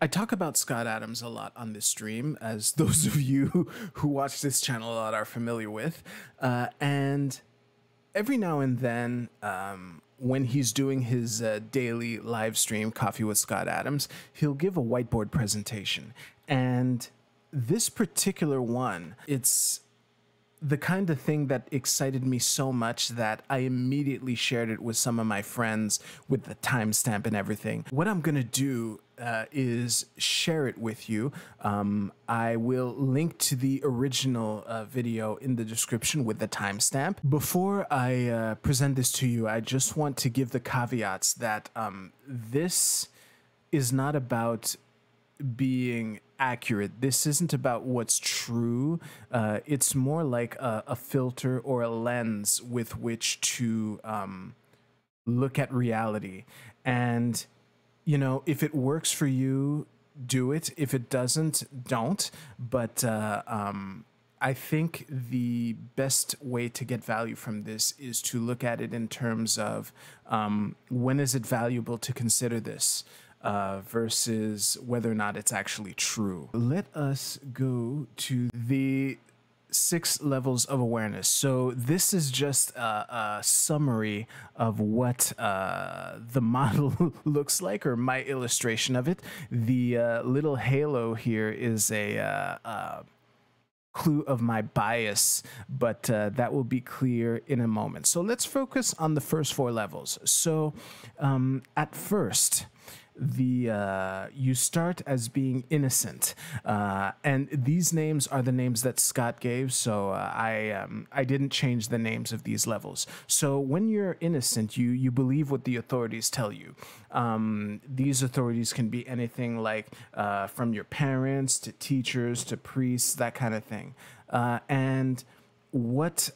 I talk about Scott Adams a lot on this stream, as those of you who watch this channel a lot are familiar with. And every now and then, when he's doing his daily live stream, Coffee with Scott Adams, he'll give a whiteboard presentation. And this particular one, it's the kind of thing that excited me so much that I immediately shared it with some of my friends with the timestamp and everything. What I'm gonna do is share it with you. I will link to the original video in the description with the timestamp. Before I present this to you, I just want to give the caveats that this is not about being accurate. This isn't about what's true. It's more like a filter or a lens with which to look at reality. And, you know, if it works for you, do it. If it doesn't, don't. But I think the best way to get value from this is to look at it in terms of when is it valuable to consider this? Versus whether or not it's actually true. Let us go to the 6 levels of awareness. So this is just a summary of what the model looks like, or my illustration of it. The little halo here is a clue of my bias, but that will be clear in a moment. So let's focus on the first 4 levels. So at first, you start as being innocent, and these names are the names that Scott gave, so I didn't change the names of these levels. So when you're innocent, you believe what the authorities tell you. These authorities can be anything like from your parents to teachers to priests, that kind of thing. And what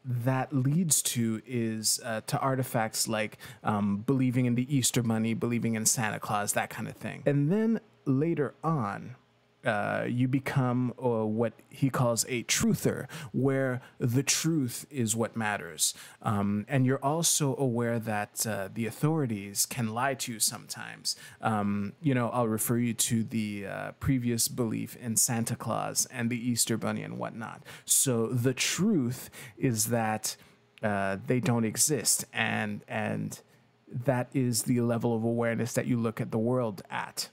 that leads to is to artifacts like believing in the Easter Bunny, believing in Santa Claus, that kind of thing. And then later on, you become what he calls a truther, where the truth is what matters. And you're also aware that the authorities can lie to you sometimes. You know, I'll refer you to the previous belief in Santa Claus and the Easter Bunny and whatnot. So the truth is that they don't exist, and that is the level of awareness that you look at the world at.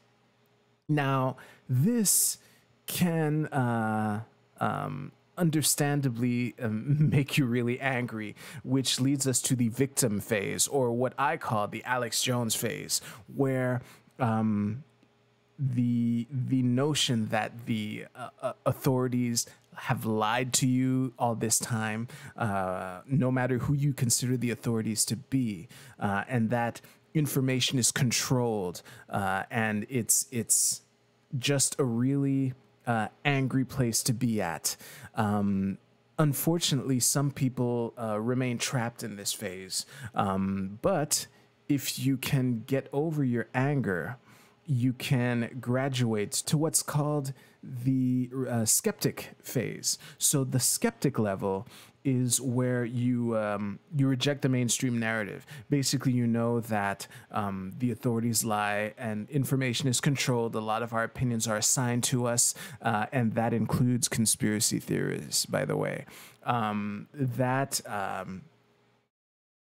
Now, this can understandably make you really angry, which leads us to the victim phase, or what I call the Alex Jones phase, where the notion that the authorities have lied to you all this time, no matter who you consider the authorities to be, and that information is controlled, and it's just a really angry place to be at. Unfortunately, some people remain trapped in this phase, but if you can get over your anger, you can graduate to what's called the skeptic phase. So the skeptic level is where you reject the mainstream narrative. Basically, you know that the authorities lie and information is controlled. A lot of our opinions are assigned to us, and that includes conspiracy theories, by the way.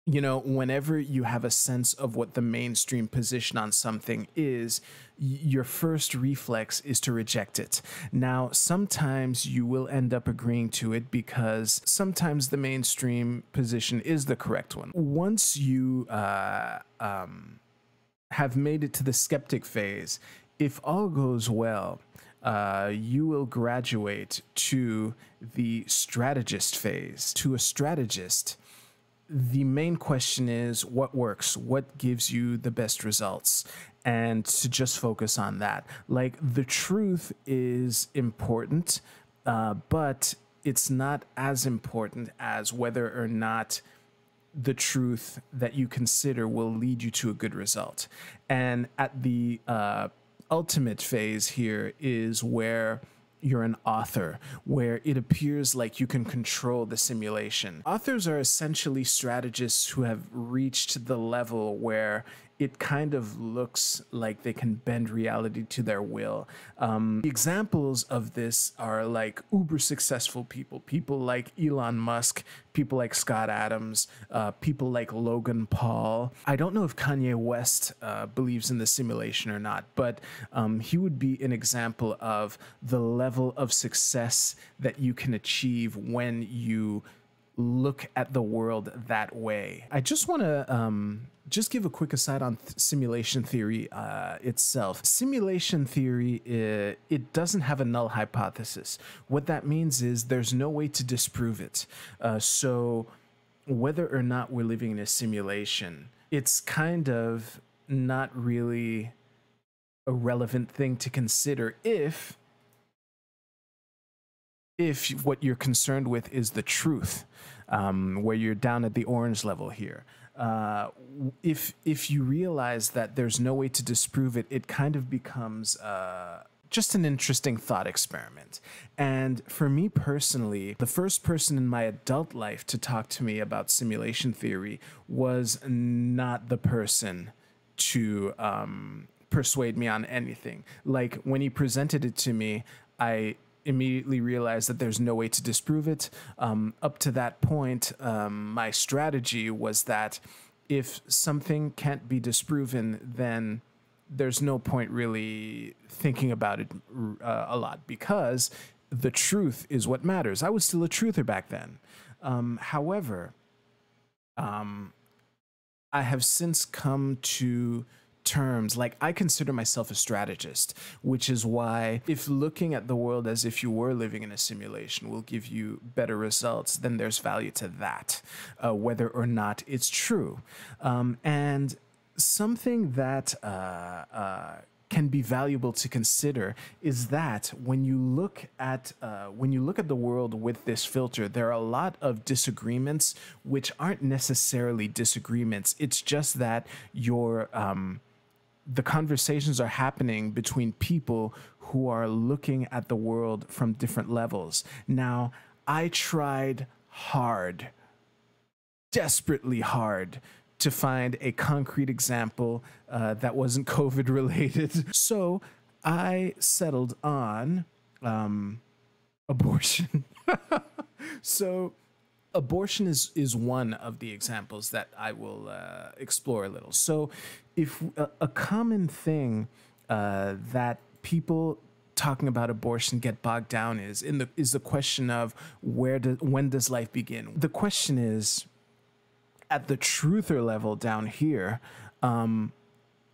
You know, whenever you have a sense of what the mainstream position on something is, your first reflex is to reject it. Now, sometimes you will end up agreeing to it because sometimes the mainstream position is the correct one. Once you have made it to the skeptic phase, if all goes well, you will graduate to the strategist phase. To a strategist, the main question is what works, what gives you the best results, and to just focus on that. Like, the truth is important, but it's not as important as whether or not the truth that you consider will lead you to a good result. And at the ultimate phase here is where you're an author, where it appears like you can control the simulation. Authors are essentially strategists who have reached the level where it kind of looks like they can bend reality to their will. Examples of this are like uber successful people, people like Elon Musk, people like Scott Adams, people like Logan Paul. I don't know if Kanye West believes in the simulation or not, but he would be an example of the level of success that you can achieve when you look at the world that way. I just want to just give a quick aside on simulation theory itself. Simulation theory, it doesn't have a null hypothesis. What that means is there's no way to disprove it. So whether or not we're living in a simulation, it's kind of not really a relevant thing to consider if what you're concerned with is the truth, where you're down at the orange level here. If you realize that there's no way to disprove it, it kind of becomes just an interesting thought experiment. And for me personally, the first person in my adult life to talk to me about simulation theory was not the person to persuade me on anything. Like when he presented it to me, I immediately realized that there's no way to disprove it. Up to that point, my strategy was that if something can't be disproven, then there's no point really thinking about it a lot, because the truth is what matters. I was still a truther back then. However, I have since come to terms, like I consider myself a strategist, which is why if looking at the world as if you were living in a simulation will give you better results, then there's value to that, whether or not it's true. And something that can be valuable to consider is that when you look at the world with this filter, there are a lot of disagreements which aren't necessarily disagreements. It's just that the conversations are happening between people who are looking at the world from different levels. Now, I tried hard, desperately hard, to find a concrete example that wasn't COVID related. So I settled on abortion. So abortion is one of the examples that I will explore a little. So if a common thing that people talking about abortion get bogged down is the question of when does life begin? The question is, at the truther level down here,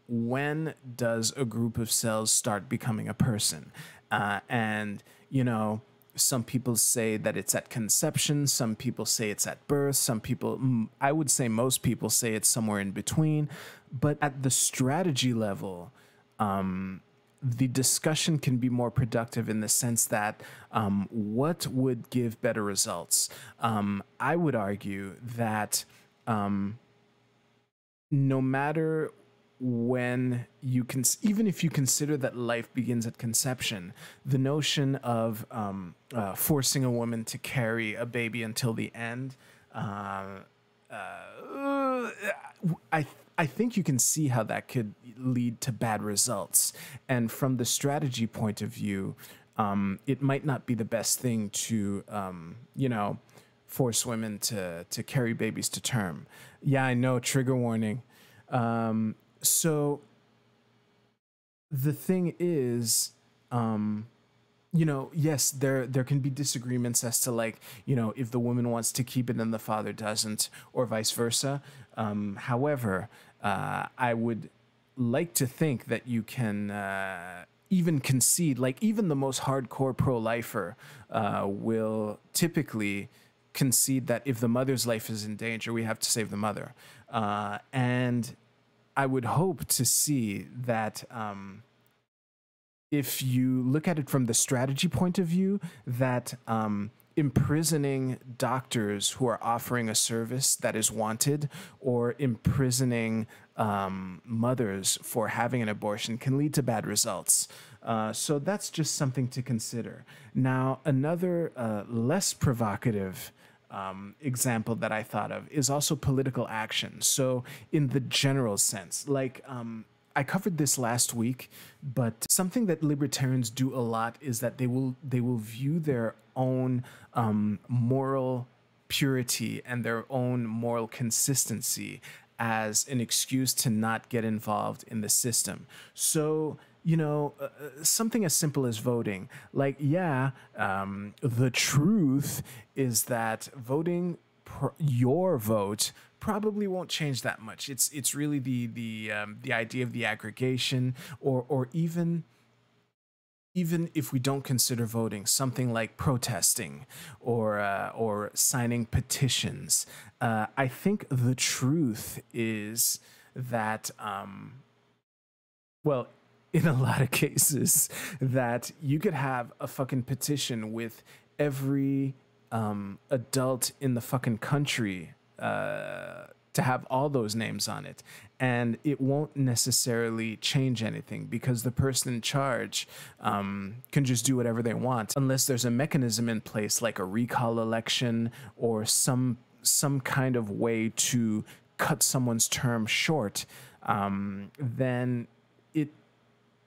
when does a group of cells start becoming a person? And, you know, some people say that it's at conception. Some people say it's at birth. Some people, I would say most people say it's somewhere in between. But at the strategy level, the discussion can be more productive in the sense that what would give better results? I would argue that no matter when you can, even if you consider that life begins at conception, the notion of forcing a woman to carry a baby until the end, I think you can see how that could lead to bad results. And from the strategy point of view, it might not be the best thing to, force women to carry babies to term. Yeah, I know, trigger warning. So the thing is, yes, there can be disagreements as to, like, if the woman wants to keep it and the father doesn't, or vice versa. However, I would like to think that you can even concede, like even the most hardcore pro-lifer will typically concede that if the mother's life is in danger, we have to save the mother. And I would hope to see that if you look at it from the strategy point of view, that imprisoning doctors who are offering a service that is wanted, or imprisoning mothers for having an abortion, can lead to bad results. So that's just something to consider. Now, another less provocative example that I thought of is also political action. So in the general sense, like I covered this last week, but something that libertarians do a lot is that they will view their own moral purity and their own moral consistency as an excuse to not get involved in the system. So, something as simple as voting. Like, yeah, the truth is that voting your vote probably won't change that much. It's really the idea of the aggregation, or even if we don't consider voting, something like protesting or signing petitions. I think the truth is that, well, in a lot of cases, that you could have a fucking petition with every adult in the fucking country to have all those names on it, and it won't necessarily change anything because the person in charge can just do whatever they want unless there's a mechanism in place like a recall election or some kind of way to cut someone's term short. Then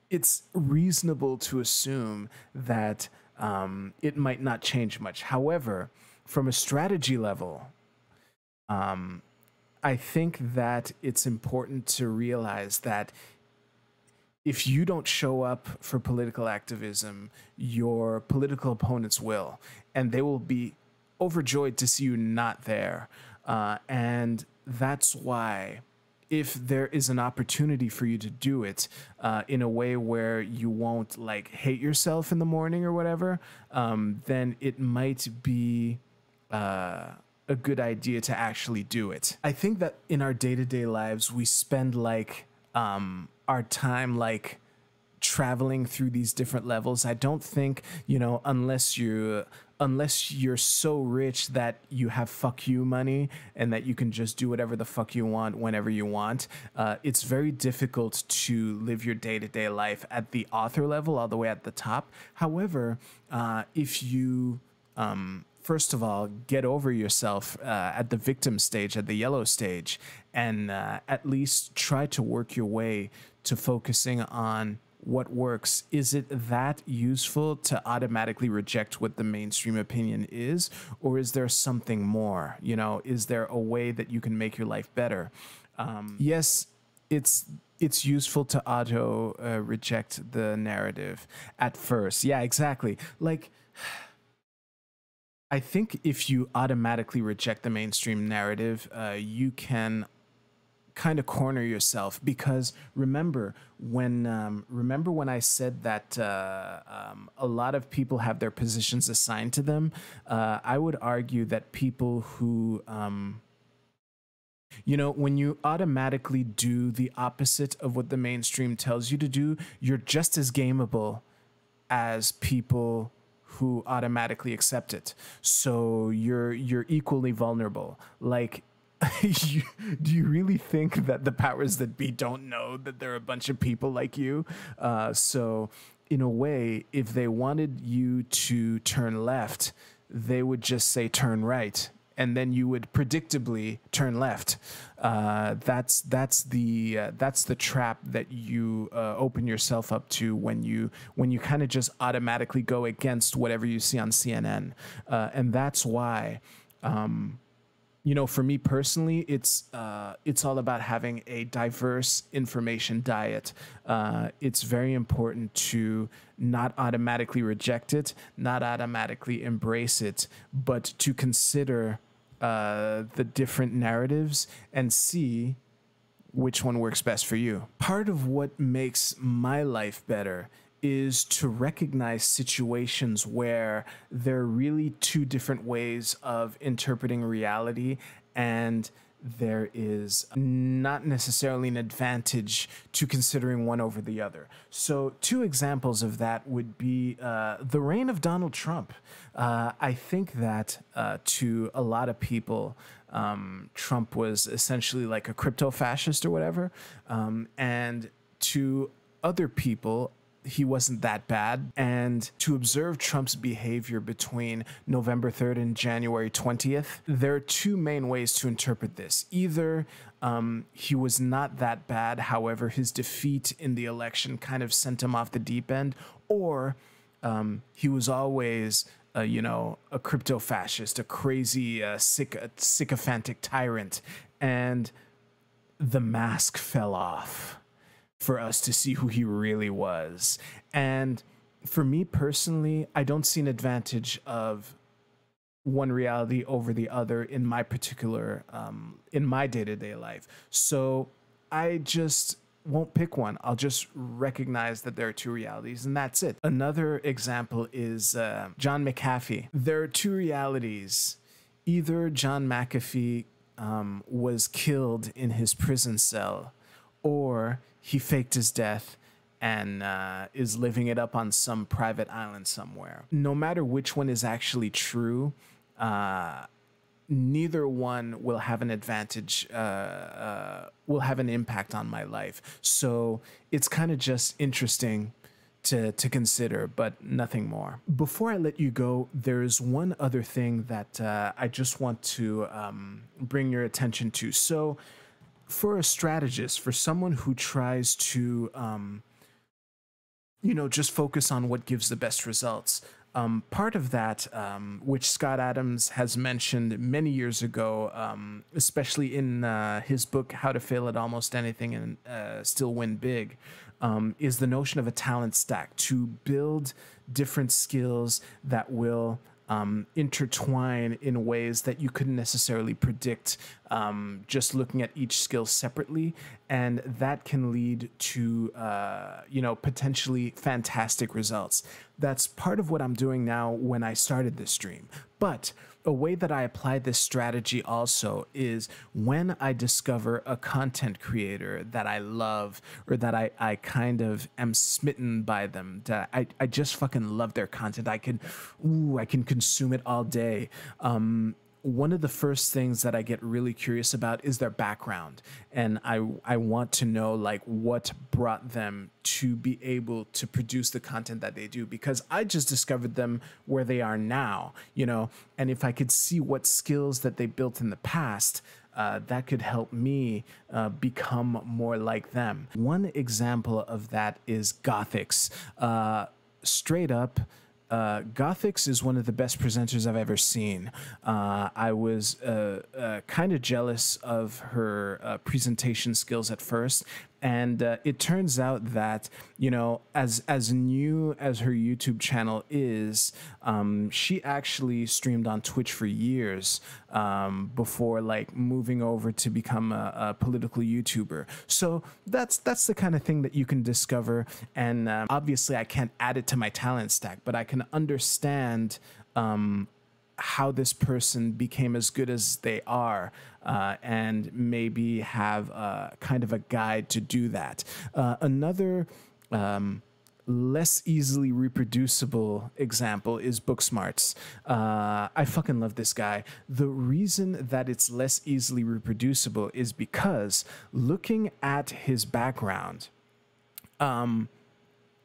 it's reasonable to assume that it might not change much. However, from a strategy level, I think that it's important to realize that if you don't show up for political activism, your political opponents will, and they will be overjoyed to see you not there. And that's why, if there is an opportunity for you to do it in a way where you won't like hate yourself in the morning or whatever, then it might be a good idea to actually do it. I think that in our day-to-day lives, we spend like our time like traveling through these different levels. I don't think, unless you're so rich that you have fuck you money and that you can just do whatever the fuck you want whenever you want, it's very difficult to live your day-to-day life at the author level all the way at the top. However, if you first of all, get over yourself at the victim stage, at the yellow stage, and at least try to work your way to focusing on what works. Is it that useful to automatically reject what the mainstream opinion is, or is there something more? Is there a way that you can make your life better? Yes, it's useful to reject the narrative at first. Yeah, exactly. Like, I think if you automatically reject the mainstream narrative, you can kind of corner yourself, because remember when I said that a lot of people have their positions assigned to them, I would argue that people who when you automatically do the opposite of what the mainstream tells you to do, you're just as gameable as people who automatically accept it. So you're equally vulnerable. Like, do you really think that the powers that be don't know that there are a bunch of people like you? So in a way, if they wanted you to turn left, they would just say turn right, and then you would predictably turn left. That's the trap that you open yourself up to when you kind of just automatically go against whatever you see on CNN, and that's why. For me personally, it's all about having a diverse information diet. It's very important to not automatically reject it, not automatically embrace it, but to consider the different narratives and see which one works best for you. Part of what makes my life better is to recognize situations where there are really two different ways of interpreting reality, and there is not necessarily an advantage to considering one over the other. So two examples of that would be the reign of Donald Trump. I think that to a lot of people, Trump was essentially like a crypto fascist or whatever. And to other people, he wasn't that bad. And to observe Trump's behavior between November 3rd and January 20th, there are two main ways to interpret this. Either he was not that bad, however, his defeat in the election kind of sent him off the deep end, or he was always a crypto fascist, a crazy, sycophantic tyrant, and the mask fell off for us to see who he really was. And for me personally, I don't see an advantage of one reality over the other in my particular, in my day-to-day life. So I just won't pick one. I'll just recognize that there are two realities, and that's it. Another example is John McAfee. There are two realities. Either John McAfee was killed in his prison cell, or he faked his death and is living it up on some private island somewhere. No matter which one is actually true, neither one will have an advantage, will have an impact on my life. So it's kind of just interesting to consider, but nothing more. Before I let you go, there's one other thing that I just want to bring your attention to. So for a strategist, for someone who tries to, just focus on what gives the best results, part of that, which Scott Adams has mentioned many years ago, especially in his book, How to Fail at Almost Anything and Still Win Big, is the notion of a talent stack, to build different skills that will intertwine in ways that you couldn't necessarily predict just looking at each skill separately. And that can lead to, potentially fantastic results. That's part of what I'm doing now when I started this stream. But a way that I apply this strategy also is when I discover a content creator that I love, or that I kind of am smitten by them, that I just fucking love their content. I can consume it all day. One of the first things that I get really curious about is their background. And I want to know like what brought them to be able to produce the content that they do, because I just discovered them where they are now, and if I could see what skills that they built in the past, that could help me become more like them. One example of that is Gothix. Straight up, Gothix is one of the best presenters I've ever seen. I was kind of jealous of her presentation skills at first, and it turns out that, as new as her YouTube channel is, she actually streamed on Twitch for years before like moving over to become a political YouTuber. So that's the kind of thing that you can discover, and obviously I can't add it to my talent stack, but I can understand how this person became as good as they are, and maybe have kind of a guide to do that. Another less easily reproducible example is Booksmarts. I fucking love this guy. The reason that it's less easily reproducible is because looking at his background,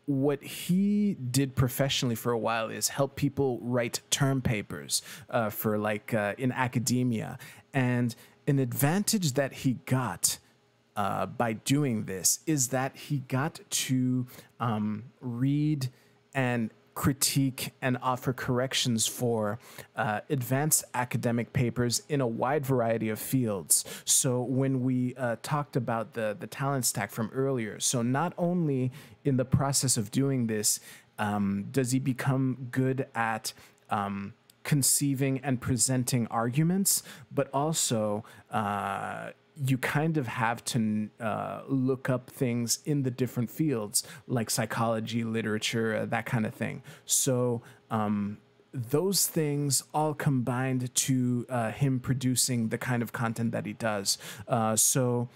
what he did professionally for a while is help people write term papers for like in academia. And an advantage that he got by doing this is that he got to read and critique and offer corrections for advanced academic papers in a wide variety of fields. So when we talked about the talent stack from earlier, so not only in the process of doing this does he become good at conceiving and presenting arguments, but also you kind of have to look up things in the different fields like psychology, literature, that kind of thing. So those things all combined to him producing the kind of content that he does. So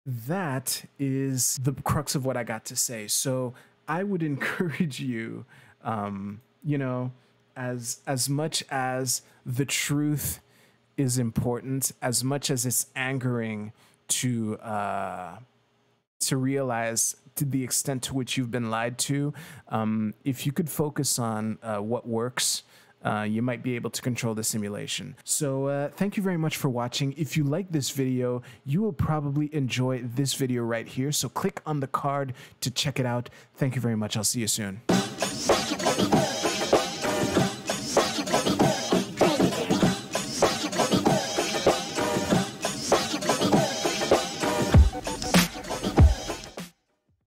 that is the crux of what I got to say. So I would encourage you, as much as the truth is important, as much as it's angering to to realize to the extent to which you've been lied to. If you could focus on what works, you might be able to control the simulation. So thank you very much for watching. If you like this video, you will probably enjoy this video right here. So click on the card to check it out. Thank you very much. I'll see you soon.